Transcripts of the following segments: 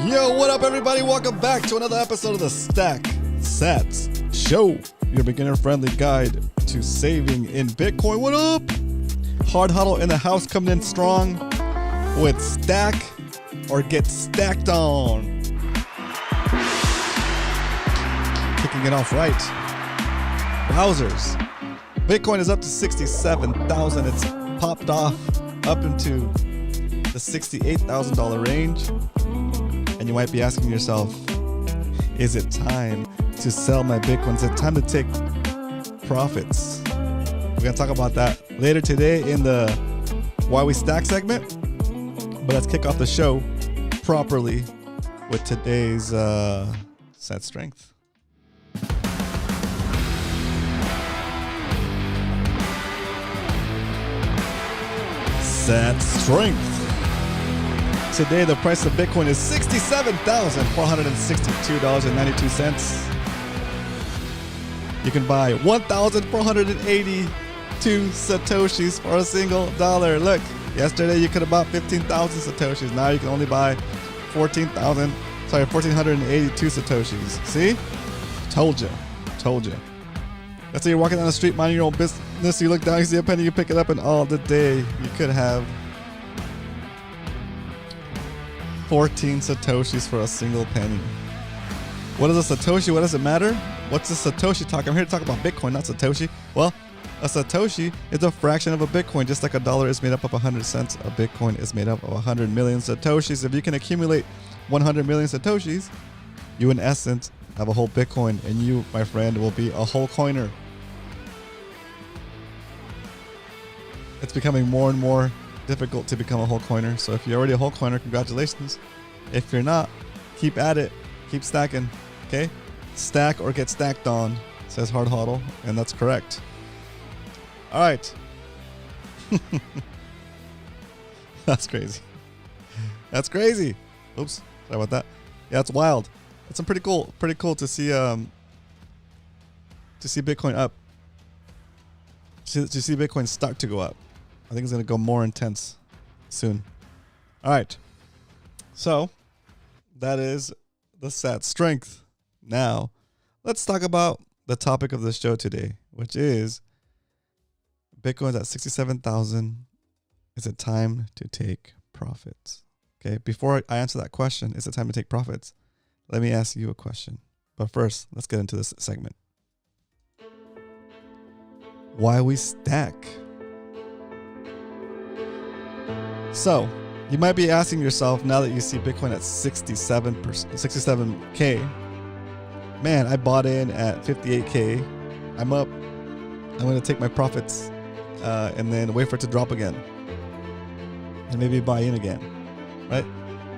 Yo, what up, everybody? Welcome back to another episode of the Stack Sats Show, your beginner-friendly guide to saving in Bitcoin. What up? Hard Huddle in the house, coming in strong with Stack or Get Stacked On. Kicking it off right. Wowzers. Bitcoin is up to 67,000. It's popped off up into the $68,000 range. And you might be asking yourself, is it time to sell my Bitcoin? Is it time to take profits? We're going to talk about that later today in the Why We Stack segment. But let's kick off the show properly with today's set strength. Set strength. Today, the price of Bitcoin is $67,462.92. You can buy 1,482 Satoshis for a single dollar. Look, yesterday you could have bought 15,000 Satoshis. Now you can only buy 1,482 Satoshis. See? Told you. Let's say you're walking down the street, minding your own business. You look down, you see a penny, you pick it up, and all the day you could have 14 Satoshis for a single penny. What is a Satoshi? What does it matter? What's a Satoshi talk? I'm here to talk about Bitcoin, not Satoshi. Well, a Satoshi is a fraction of a Bitcoin. Just like a dollar is made up of 100 cents, a Bitcoin is made up of 100 million Satoshis. If you can accumulate 100 million Satoshis, you in essence have a whole Bitcoin, and you, my friend, will be a whole coiner. It's becoming more and more difficult to become a whole coiner. So if you're already a whole coiner, congratulations. If you're not, keep at it. Keep stacking. Okay? Stack or get stacked on, says Hard Huddle, and that's correct. All right. That's crazy. That's crazy. Oops. Sorry about that. Yeah, it's wild. It's pretty cool to see Bitcoin up. To see Bitcoin start to go up. I think it's going to go more intense soon. All right. So that is the sat strength. Now, let's talk about the topic of the show today, which is Bitcoin's at 67,000. Is it time to take profits? Okay. Before I answer that question, is it time to take profits? Let me ask you a question. But first, let's get into this segment. Why we stack. So, you might be asking yourself, now that you see Bitcoin at 67K, man, I bought in at 58K. I'm up. I'm going to take my profits and then wait for it to drop again. And maybe buy in again, right?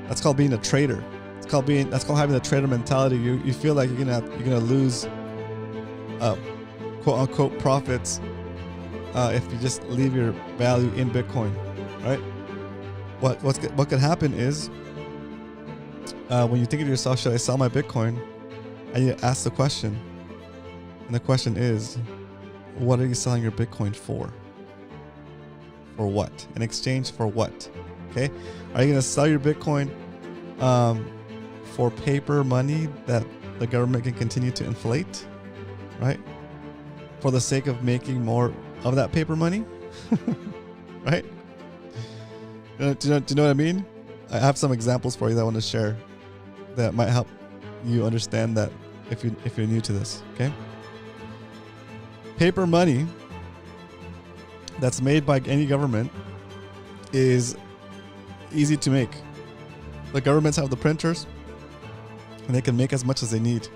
That's called being a trader. That's called having the trader mentality. You feel like you're gonna lose quote unquote profits if you just leave your value in Bitcoin, right? What could happen is when you think to yourself, should I sell my Bitcoin? And you ask the question, and the question is, what are you selling your Bitcoin for? For what? In exchange for what? Okay, are you gonna sell your Bitcoin for paper money that the government can continue to inflate, right? For the sake of making more of that paper money, right? Do you know what I mean? I have some examples for you that I want to share that might help you understand that if you're new to this, okay? Paper money that's made by any government is easy to make. The governments have the printers, and they can make as much as they need,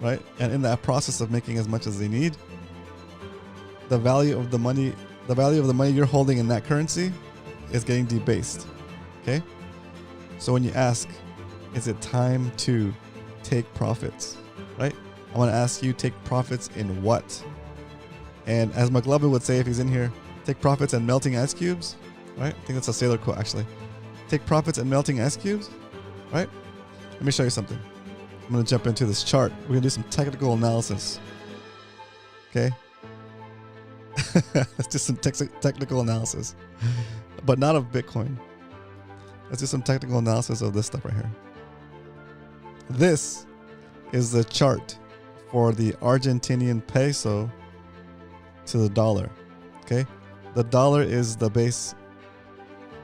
right? And in that process of making as much as they need, the value of the money you're holding in that currency is getting debased, okay? So when you ask, is it time to take profits, right? I want to ask you, take profits in what? And as McLovin would say if he's in here, take profits in melting ice cubes, right? I think that's a sailor quote, actually. Take profits in melting ice cubes, right? Let me show you something. I'm going to jump into this chart. We're going to do some technical analysis. Okay? Let's do some technical analysis, but not of Bitcoin. Let's do some technical analysis of this stuff right here. This is the chart for the Argentinian peso to the dollar. Okay, the dollar is the base.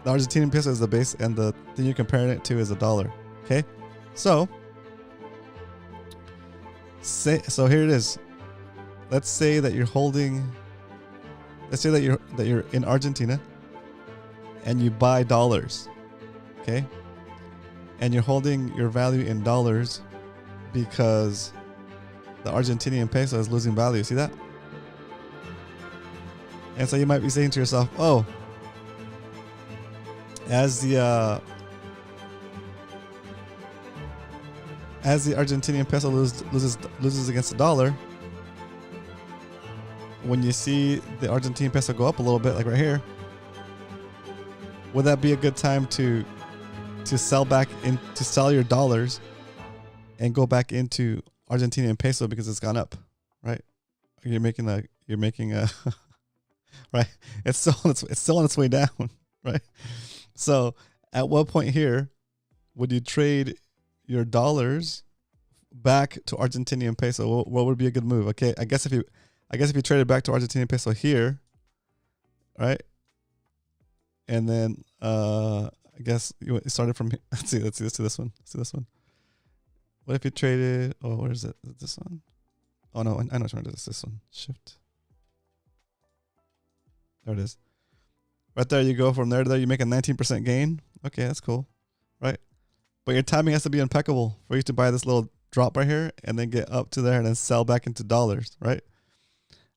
The Argentinian peso is the base, and the thing you're comparing it to is the dollar. Okay, so here it is. Let's say that you're holding. Let's say that you're in Argentina, and you buy dollars. Okay, and you're holding your value in dollars because the Argentinian peso is losing value. See that? And so you might be saying to yourself, "Oh, as the Argentinian peso loses against the dollar, when you see the Argentine peso go up a little bit, like right here, would that be a good time to sell your dollars and go back into Argentinian peso because it's gone up, right? You're making a right. It's still on its way down, right? So at what point here would you trade your dollars back to Argentinian peso? What would be a good move? Okay, I guess if you traded back to Argentinian peso here, right? And then I guess you started from here. Let's see this one. Let's see this one. What if you traded? Oh, where is it? Is it this one? Oh no, I know which one it is. This one. Shift. There it is. Right there, you go from there to there. You make a 19% gain. Okay, that's cool, right? But your timing has to be impeccable for you to buy this little drop right here and then get up to there and then sell back into dollars, right?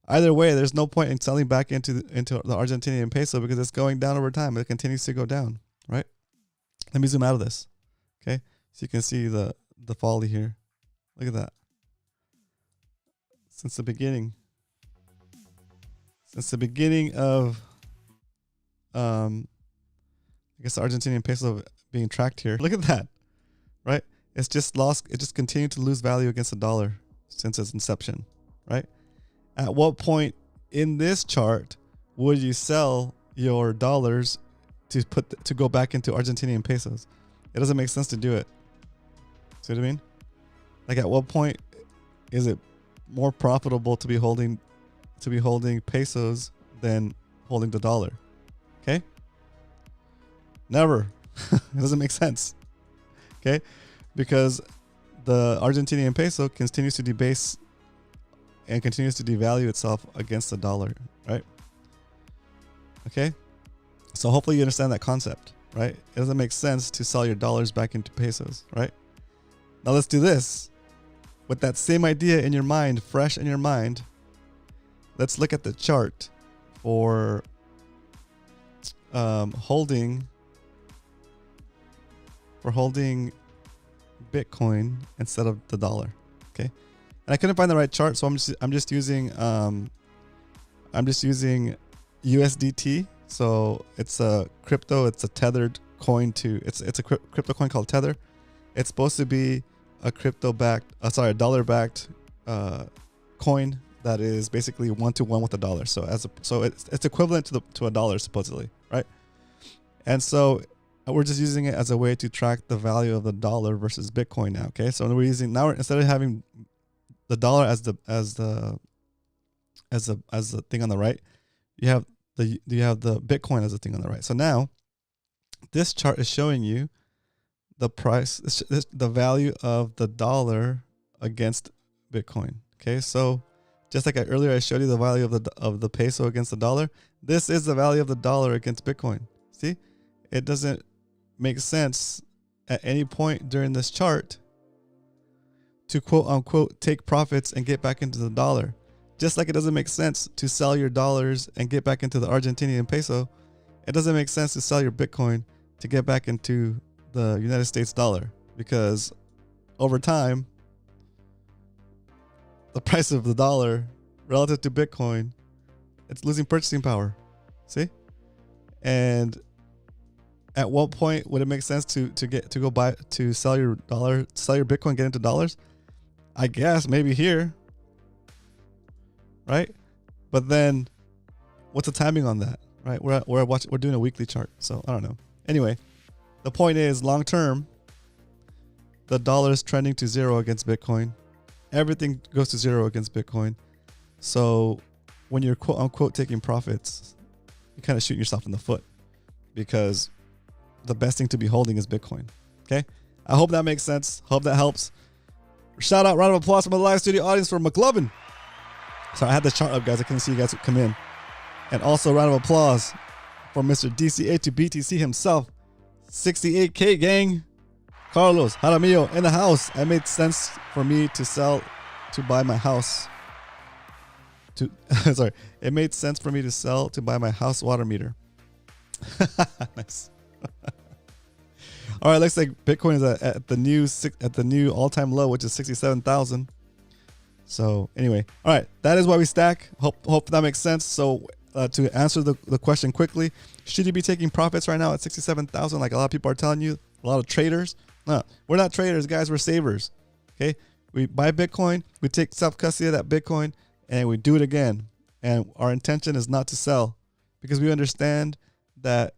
Either way, there's no point in selling back into the Argentinian peso because it's going down over time. It continues to go down, right? Let me zoom out of this, okay? So you can see the folly here. Look at that. Since the beginning of I guess the Argentinian peso being tracked here. Look at that, right? It just continued to lose value against the dollar since its inception, right? At what point in this chart would you sell your dollars to go back into Argentinian pesos? It doesn't make sense to do it. See what I mean? Like at what point is it more profitable to be holding pesos than holding the dollar? Okay? Never. It doesn't make sense. Okay? Because the Argentinian peso continues to debase and continues to devalue itself against the dollar, right? Okay? So hopefully you understand that concept, right? It doesn't make sense to sell your dollars back into pesos, right? Now let's do this. With that same idea in your mind, fresh in your mind, let's look at the chart for holding Bitcoin instead of the dollar. Okay, and I couldn't find the right chart, so I'm just using USDT. So it's a crypto. It's a tethered coin to it's a crypto coin called Tether. It's supposed to be a a dollar-backed coin that is basically 1-to-1 with a dollar. So it's equivalent to a dollar supposedly, right? And so we're just using it as a way to track the value of the dollar versus Bitcoin now. Okay, so instead of having the dollar as the thing on the right, you have the Bitcoin as the thing on the right. So now this chart is showing you the price, the value of the dollar against Bitcoin. Okay, so just like earlier I showed you the value of the peso against the dollar, this is the value of the dollar against Bitcoin. See, it doesn't make sense at any point during this chart to quote unquote take profits and get back into the dollar. Just like it doesn't make sense to sell your dollars and get back into the Argentinian peso, it doesn't make sense to sell your Bitcoin to get back into the United States dollar, because over time the price of the dollar relative to Bitcoin, it's losing purchasing power. See? And at what point would it make sense to sell your Bitcoin, get into dollars? I guess maybe here, right? But then what's the timing on that, right? We're doing a weekly chart, so I don't know. Anyway, the point is, long term, the dollar is trending to zero against Bitcoin. Everything goes to zero against Bitcoin. So when you're quote unquote taking profits, you're kind of shooting yourself in the foot, because the best thing to be holding is Bitcoin. Okay. I hope that makes sense. Hope that helps. Shout out, round of applause from the live studio audience for McLovin. Sorry, I had the chart up, guys. I couldn't see you guys come in. And also round of applause for Mr. DCA to BTC himself. 68K gang. Carlos Jaramillo in the house. It made sense for me to sell to buy my house. Sorry. It made sense for me to sell to buy my house water meter. Nice. All right, looks like Bitcoin is at the new all-time low, which is 67,000. So anyway, all right, that is why we stack. Hope that makes sense. So to answer the question quickly, should you be taking profits right now at 67,000 like a lot of people are telling you? A lot of traders? No, we're not traders, guys. We're savers. Okay, we buy Bitcoin, we take self-custody of that Bitcoin, and we do it again. And our intention is not to sell, because we understand that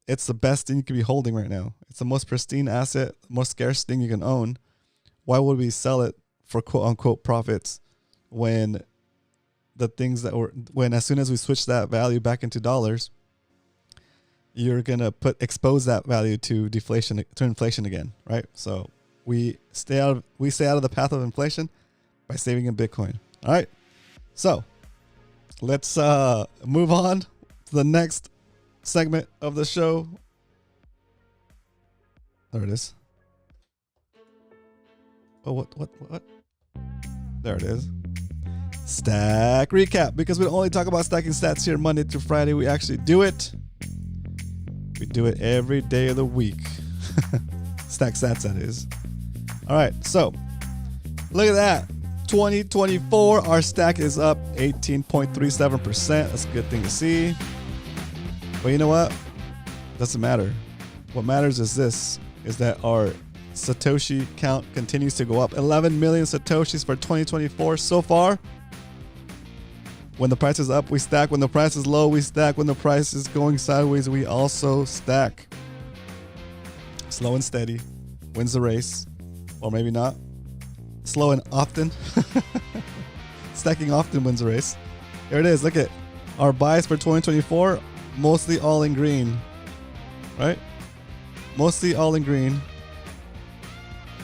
it's the best thing you could be holding right now. It's the most pristine asset, most scarce thing you can own. Why would we sell it for quote unquote profits when the things that were, when as soon as we switch that value back into dollars, you're gonna expose that value to deflation, to inflation again, right? So we stay out of the path of inflation by saving in Bitcoin. All right. So let's move on to the next segment of the show. There it is. Oh, what? There it is. Stack recap, because we don't only talk about stacking stats here Monday through Friday. We actually do it. We do it every day of the week. Stack stats, that is. All right, so look at that. 2024, our stack is up 18.37%. That's a good thing to see. But you know what? Doesn't matter. What matters is this, is that our Satoshi count continues to go up. 11 million Satoshis for 2024 so far. When the price is up, we stack. When the price is low, we stack. When the price is going sideways, we also stack. Slow and steady wins the race. Or maybe not. Slow and often. Stacking often wins the race. Here it is. Look at our buys for 2024. Mostly all in green. Right? Mostly all in green.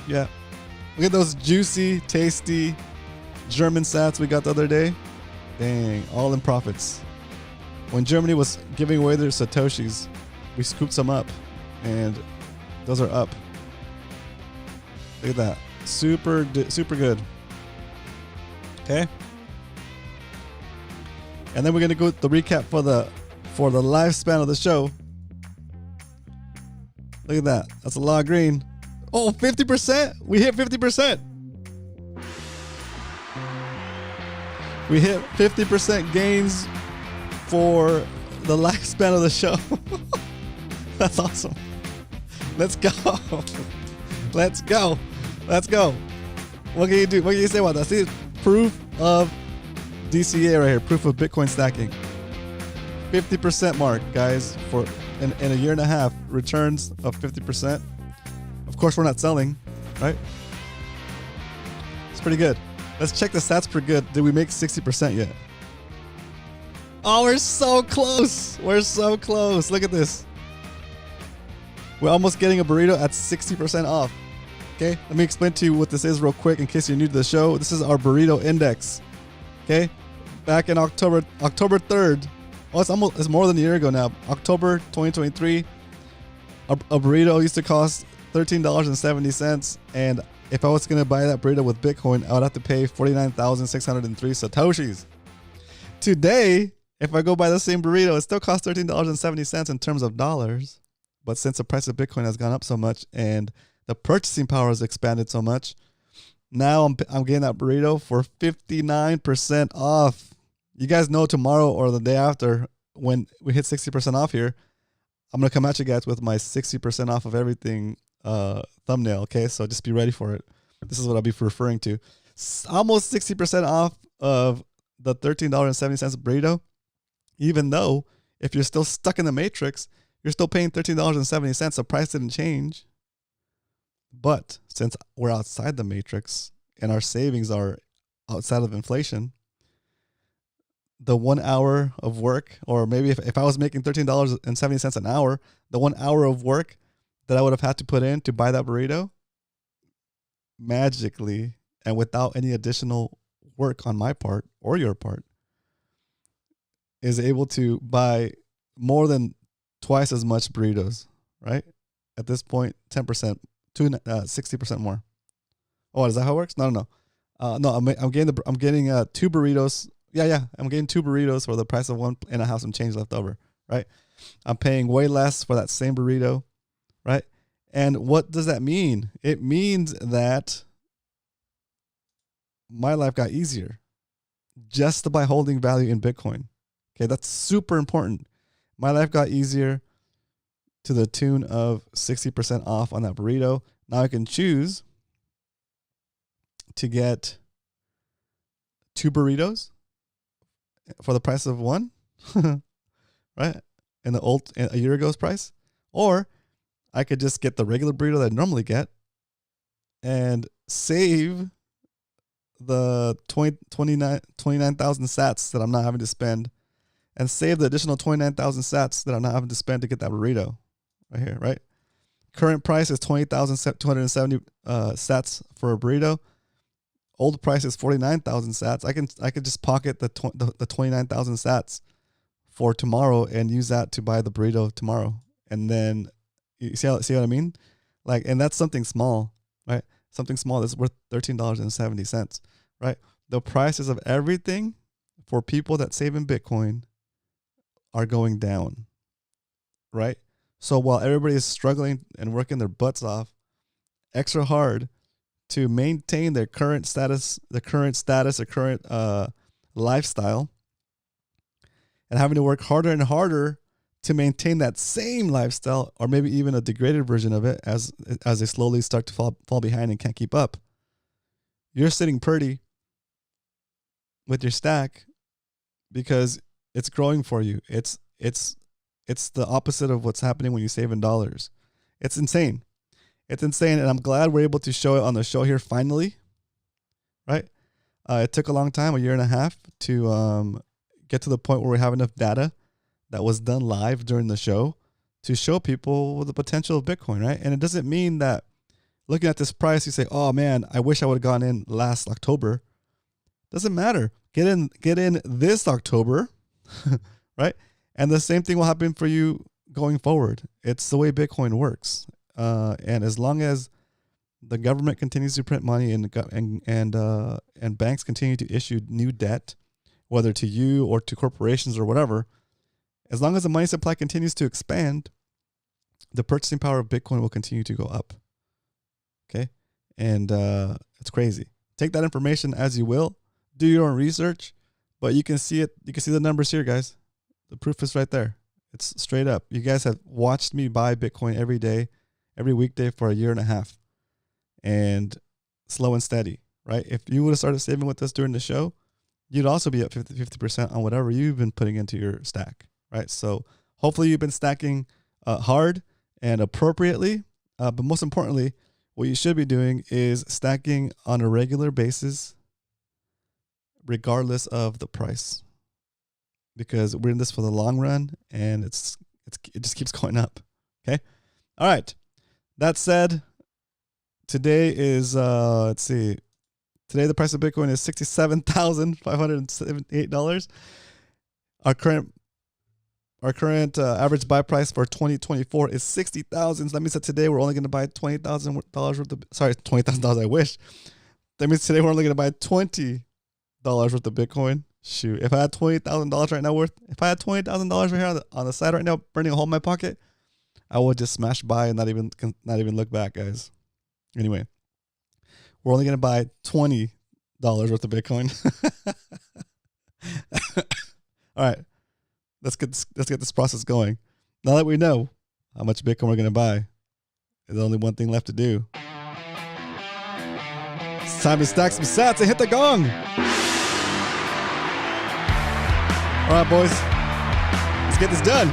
Yeah. Look at those juicy, tasty German sats we got the other day. Dang, all in profits. When Germany was giving away their Satoshis, we scooped some up, and those are up. Look at that. Super good. Okay. And then we're gonna go with the recap for the lifespan of the show. Look at that. That's a lot of green. Oh, 50%? We hit 50%. We hit 50% gains for the lifespan of the show. That's awesome. Let's go. Let's go. Let's go. What can you do? What can you say about that? See, proof of DCA right here. Proof of Bitcoin stacking. 50% mark, guys, for in a year and a half. Returns of 50%. Of course, we're not selling, right? It's pretty good. Let's check the stats per good. Did we make 60% yet? Oh, we're so close. We're so close. Look at this. We're almost getting a burrito at 60% off. Okay, let me explain to you what this is real quick in case you're new to the show. This is our burrito index. Okay, back in October 3rd. Oh, it's more than a year ago now. October 2023. A burrito used to cost $13.70, and if I was going to buy that burrito with Bitcoin, I would have to pay 49,603 Satoshis. Today, if I go buy the same burrito, it still costs $13.70 in terms of dollars. But since the price of Bitcoin has gone up so much and the purchasing power has expanded so much, now I'm getting that burrito for 59% off. You guys know tomorrow or the day after, when we hit 60% off here, I'm going to come at you guys with my 60% off of everything thumbnail, okay? So just be ready for it. This is what I'll be referring to. Almost 60% off of the $13.70 burrito, even though if you're still stuck in the matrix, you're still paying $13.70. The price didn't change. But since we're outside the matrix and our savings are outside of inflation, the 1 hour of work, or maybe if I was making $13.70 an hour, the 1 hour of work that I would have had to put in to buy that burrito, magically and without any additional work on my part or your part, is able to buy more than twice as much burritos, right? At this point, 10%, 60% more. Oh, is that how it works? No. No, I'm getting two burritos. Yeah. I'm getting two burritos for the price of one, and I have some change left over, right? I'm paying way less for that same burrito, right? And what does that mean? It means that my life got easier just by holding value in Bitcoin. Okay, that's super important. My life got easier to the tune of 60% off on that burrito. Now I can choose to get two burritos for the price of one, right? In a year ago's price. Or I could just get the regular burrito that I normally get and save the 29,000 sats that I'm not having to spend, and save the additional 29,000 sats that I'm not having to spend to get that burrito right here, right? Current price is 20,270 sats for a burrito. Old price is 49,000 sats. I can just pocket the 29,000 sats for tomorrow and use that to buy the burrito tomorrow. And then you see what I mean? Like, and that's something small, right? Something small that's worth $13.70, right? The prices of everything for people that save in Bitcoin are going down, right? So while everybody is struggling and working their butts off extra hard to maintain their current lifestyle, and having to work harder and harder to maintain that same lifestyle, or maybe even a degraded version of it as they slowly start to fall behind and can't keep up, you're sitting pretty with your stack because it's growing for you. It's the opposite of what's happening when you save in dollars. It's insane. It's insane, and I'm glad we're able to show it on the show here finally, right? It took a long time, a year and a half, to get to the point where we have enough data that was done live during the show to show people the potential of Bitcoin, right? And it doesn't mean that looking at this price, you say, oh man, I wish I would have gone in last October. Doesn't matter. Get in this October, right? And the same thing will happen for you going forward. It's the way Bitcoin works. And as long as the government continues to print money and banks continue to issue new debt, whether to you or to corporations or whatever, as long as the money supply continues to expand, the purchasing power of Bitcoin will continue to go up. Okay? And it's crazy. Take that information as you will. Do your own research, but you can see it. You can see the numbers here, guys. The proof is right there. It's straight up. You guys have watched me buy Bitcoin every day, every weekday for a year and a half, and slow and steady, right? If you would have started saving with us during the show, you'd also be up 50% on whatever you've been putting into your stack, right? So hopefully you've been stacking hard and appropriately, but most importantly, what you should be doing is stacking on a regular basis, regardless of the price, because we're in this for the long run, and it just keeps going up. Okay. All right. That said, today is, let's see. Today, the price of Bitcoin is $67,578. Our current average buy price for 2024 is $60,000. So that means that today we're only going to buy $20,000 worth of, $20,000. I wish. That means today we're only going to buy $20 worth of Bitcoin. Shoot, if I had $20,000 right now if I had $20,000 right here on the side right now, burning a hole in my pocket, I would just smash buy and not even look back, guys. Anyway, we're only gonna buy $20 worth of Bitcoin. All right, let's get this process going. Now that we know how much Bitcoin we're gonna buy, there's only one thing left to do. It's time to stack some sats and hit the gong. All right, boys, let's get this done.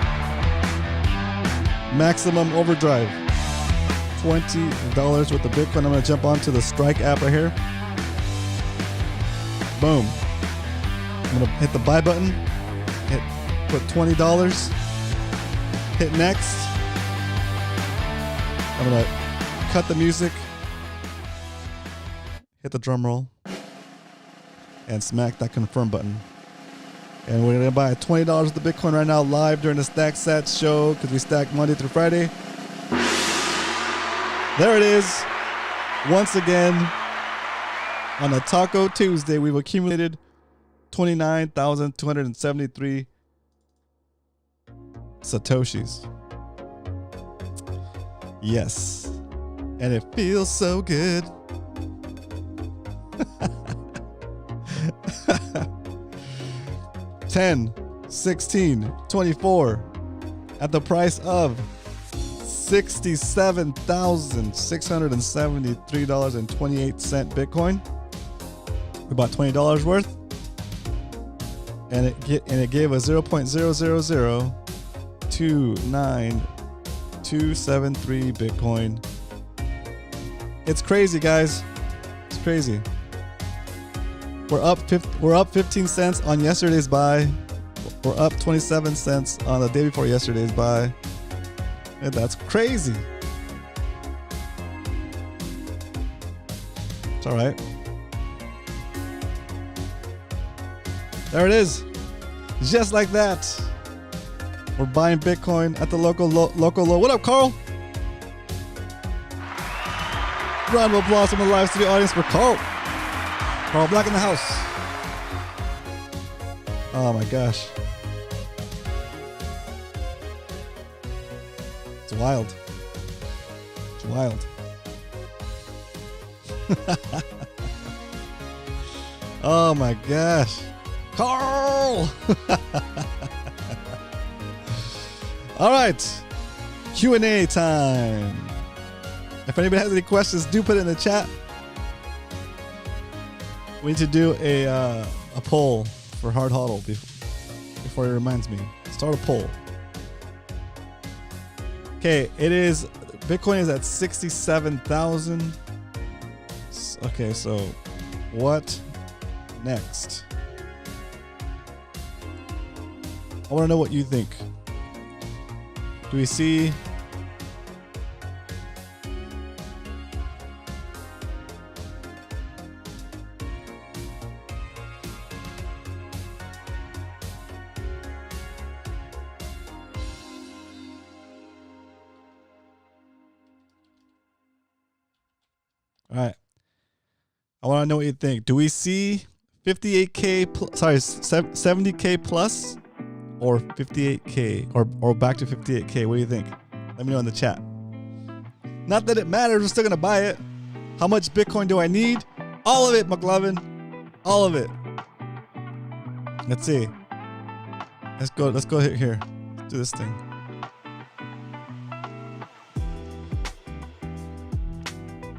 Maximum overdrive. $20 worth of Bitcoin. I'm going to jump onto the Strike app right here. Boom. I'm going to hit the buy button. Put $20. Hit next. I'm going to cut the music. Hit the drum roll. And smack that confirm button. And we're going to buy $20 worth of Bitcoin right now live during the Stack Sats show because we stack Monday through Friday. There it is. Once again, on a Taco Tuesday, we've accumulated 29,273 Satoshis. Yes. And it feels so good. $10, $16, $24 at the price of $67,673.28 Bitcoin. We bought $20 worth, and it gave us 0.00029,273 Bitcoin. It's crazy, guys. It's crazy. We're up 15 cents on yesterday's buy. We're up 27 cents on the day before yesterday's buy. And that's crazy. It's all right. There it is. Just like that. We're buying Bitcoin at the local low. What up, Carl? Round of applause from the live studio audience for Carl. Carl Black in the house. Oh my gosh. It's wild. It's wild. Oh my gosh. Carl! All right. Q&A time. If anybody has any questions, do put it in the chat. We need to do a poll for Hard Hodl before it reminds me. Start a poll. Okay, Bitcoin is at 67,000. Okay, so what next? I want to know what you think. Do we see... All right. I want to know what you think. Do we see 58K, 70K plus or 58K or back to 58K? What do you think? Let me know in the chat. Not that it matters. We're still going to buy it. How much Bitcoin do I need? All of it, McLovin. All of it. Let's see. Let's go here. Let's do this thing.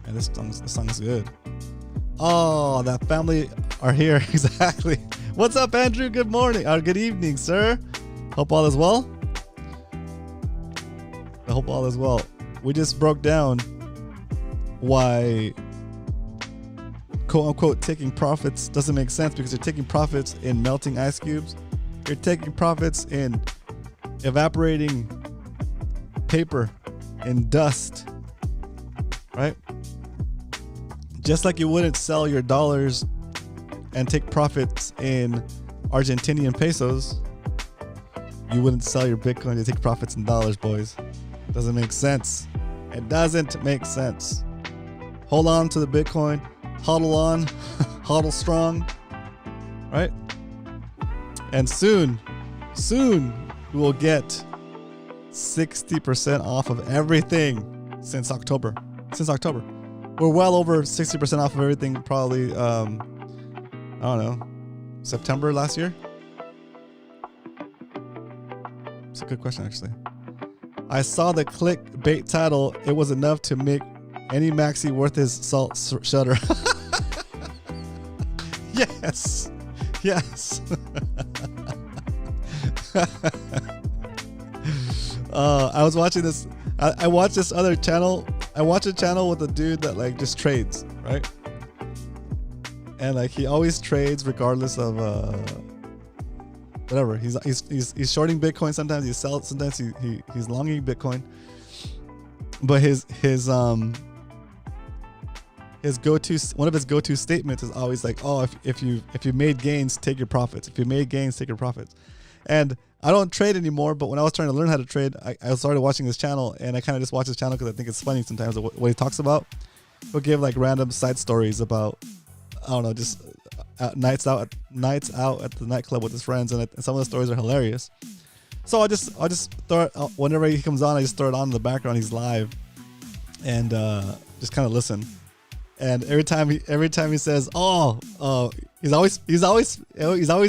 And this song is good. Oh, that family are here. Exactly. What's up, Andrew? Good morning. Or good evening, sir. Hope all is well. I hope all is well. We just broke down why quote unquote taking profits doesn't make sense, because you're taking profits in melting ice cubes. You're taking profits in evaporating paper and dust, right? Just like you wouldn't sell your dollars and take profits in Argentinian pesos, you wouldn't sell your Bitcoin to take profits in dollars, boys. It doesn't make sense. It doesn't make sense. Hold on to the Bitcoin. Hodl on. Hodl strong. Right? And soon we will get 60% off of everything since October. We're well over 60% off of everything, probably, I don't know, September last year? It's a good question, actually. I saw the clickbait title. It was enough to make any maxi worth his salt shudder. Yes. Yes. I was watching this. I watched this other channel. I watch a channel with a dude that like just trades, right? And like he always trades regardless of whatever. He's shorting Bitcoin. Sometimes he sells. Sometimes he's longing Bitcoin. But his go-to, one of his go-to statements is always like, oh, if you made gains, take your profits. If you made gains, take your profits. And I don't trade anymore, but when I was trying to learn how to trade, I started watching his channel, and I kind of just watch his channel because I think it's funny sometimes what he talks about. He'll give like random side stories about, I don't know, just nights out at the nightclub with his friends, and some of the stories are hilarious. So I just throw it, whenever he comes on, I just throw it on in the background. He's live, and just kind of listen. And every time he says, he's always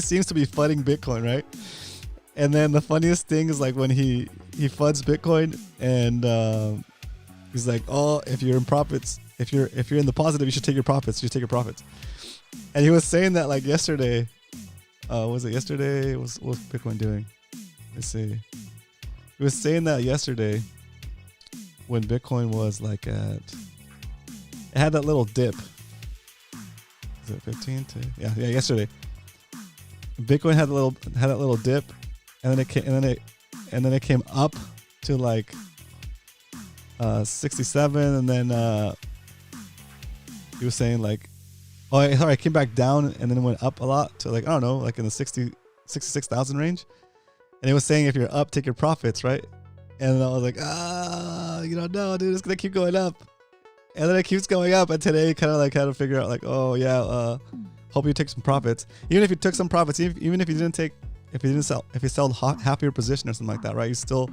seems to be flooding Bitcoin, right? And then the funniest thing is like when he floods Bitcoin, and he's like, oh, if you're in profits, if you're in the positive, you should take your profits. And he was saying that like yesterday. Was it yesterday? What's Bitcoin doing? Let's see. He was saying that yesterday when Bitcoin was like it had that little dip. Is it 15 to? Yeah, yesterday. Bitcoin had that little dip, and then it came up to like 67, and then he was saying like, oh, sorry, it came back down and then it went up a lot to like, I don't know, like in the 66,000 range. And he was saying if you're up, take your profits, right? And I was like, no, dude, it's gonna keep going up. And then it keeps going up, and today kind of had to figure out like, oh yeah, hope you take some profits. Even if you took some profits, even if you sold half your position or something like that, right? You still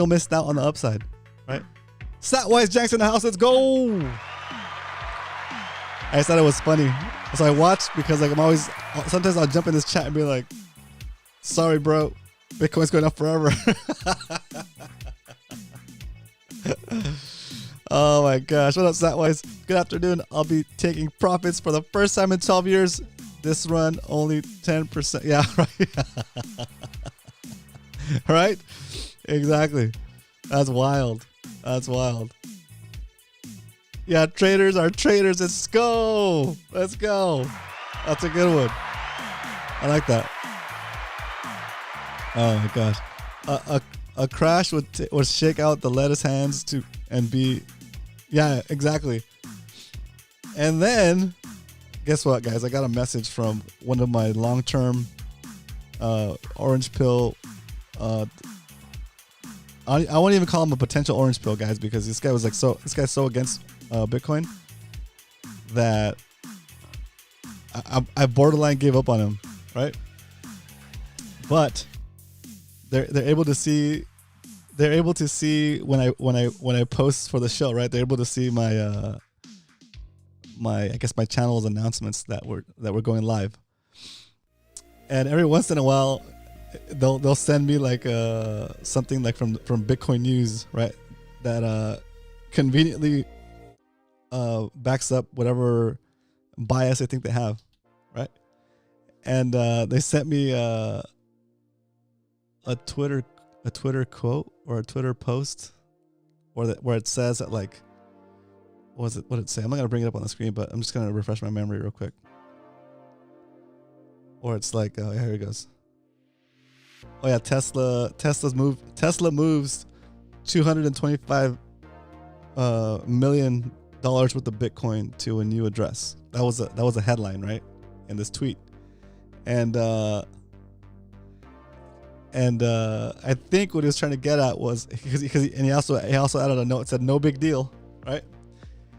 missed out on the upside, right? Satwise Jackson in the house, let's go. I just thought it was funny, so I watched because like sometimes I'll jump in this chat and be like, sorry bro, Bitcoin's going up forever. Oh my gosh, what up Satwise? Good afternoon. I'll be taking profits for the first time in 12 years. This run only 10%. Yeah, right. Right? Exactly. That's wild. Yeah, traders are traders. Let's go. That's a good one. I like that. Oh my gosh. A crash would shake out the lettuce hands and be, yeah, exactly. And then, guess what, guys? I got a message from one of my long-term orange pill. I won't even call him a potential orange pill, guys, because this guy's so against Bitcoin that I borderline gave up on him, right? But they're able to see when I post for the show, right? They're able to see my my channel's announcements that we're going live. And every once in a while they'll send me like something like from Bitcoin News, right? That conveniently backs up whatever bias I think they have, right? And they sent me a Twitter quote or a Twitter post, where it says that like, what did it say? I'm not gonna bring it up on the screen, but I'm just gonna refresh my memory real quick. Or it's like, oh, here it goes. Oh yeah, Tesla moves $225 million worth of Bitcoin to a new address. That was a headline, right, in this tweet, and I think what he was trying to get at was because he also added a note that said no big deal, right?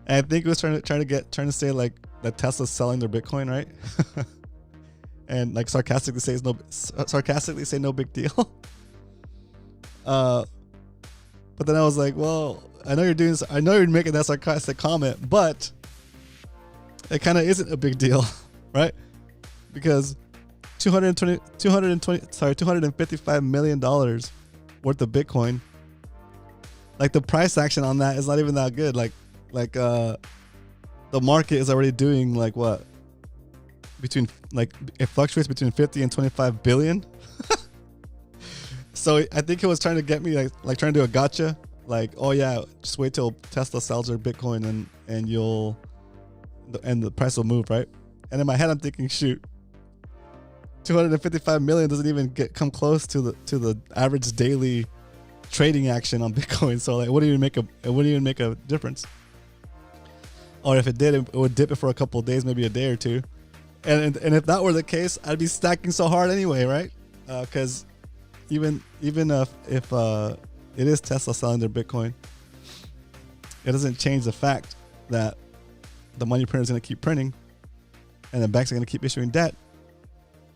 And I think he was trying to say like that Tesla's selling their Bitcoin, right? And like sarcastically say no big deal. But then I was like, well, I know you're making that sarcastic comment, but it kind of isn't a big deal, right? Because $255 million worth of Bitcoin, like the price action on that is not even that good. Like the market is already doing like what, it fluctuates between 50 and 25 billion. So I think he was trying to get me like trying to do a gotcha, like, oh yeah, just wait till Tesla sells their Bitcoin and the price will move, right? And in my head, I'm thinking, shoot, 255 million doesn't even come close to the average daily trading action on Bitcoin. So like, it wouldn't even make a difference. Or if it did, it would dip it for a couple of days, maybe a day or two. And if that were the case, I'd be stacking so hard anyway, right? Because even if it is Tesla selling their Bitcoin, it doesn't change the fact that the money printer is going to keep printing, and the banks are going to keep issuing debt.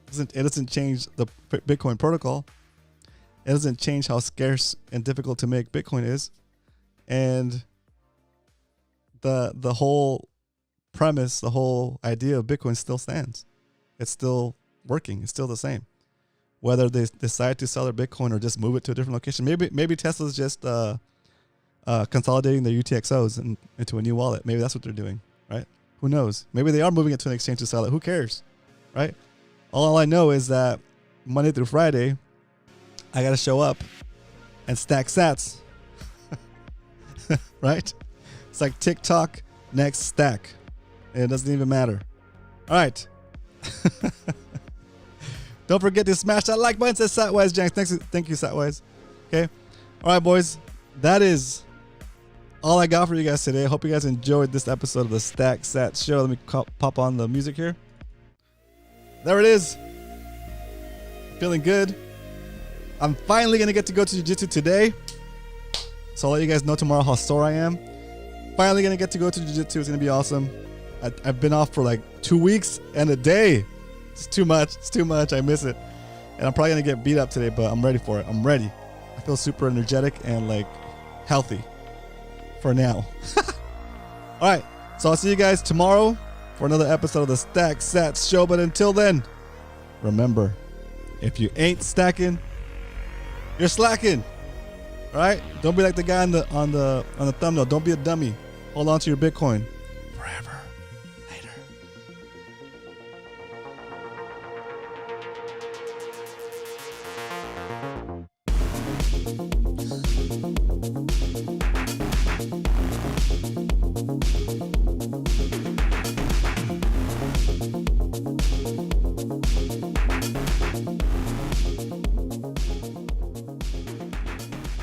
It doesn't change the Bitcoin protocol. It doesn't change how scarce and difficult to make Bitcoin is, and the whole premise, the whole idea of Bitcoin still stands. It's still working. It's still the same. Whether they decide to sell their Bitcoin or just move it to a different location, maybe Tesla's just consolidating their UTXOs into a new wallet. Maybe that's what they're doing, right? Who knows? Maybe they are moving it to an exchange to sell it. Who cares, right? All I know is that Monday through Friday, I gotta show up and stack sats, right? It's like TikTok next stack, and it doesn't even matter. All right. Don't forget to smash that like button, says Satwise Janks. Thank you, Satwise. Okay. All right, boys. That is all I got for you guys today. I hope you guys enjoyed this episode of the Stack Sat Show. Let me pop on the music here. There it is. Feeling good. I'm finally going to get to go to jiu-jitsu today. So I'll let you guys know tomorrow how sore I am. Finally going to get to go to jiu-jitsu. It's going to be awesome. I've been off for like 2 weeks and a day. It's too much. It's too much. I miss it. And I'm probably going to get beat up today, but I'm ready for it. I'm ready. I feel super energetic and like healthy for now. All right. So I'll see you guys tomorrow for another episode of the Stack Sats Show. But until then, remember, if you ain't stacking, you're slacking. All right? Don't be like the guy on the thumbnail. Don't be a dummy. Hold on to your Bitcoin forever. Later.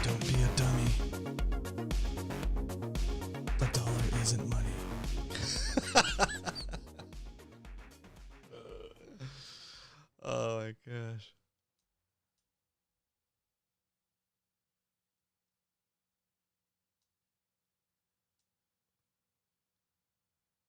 Don't be a dummy. The dollar isn't money. Oh my gosh.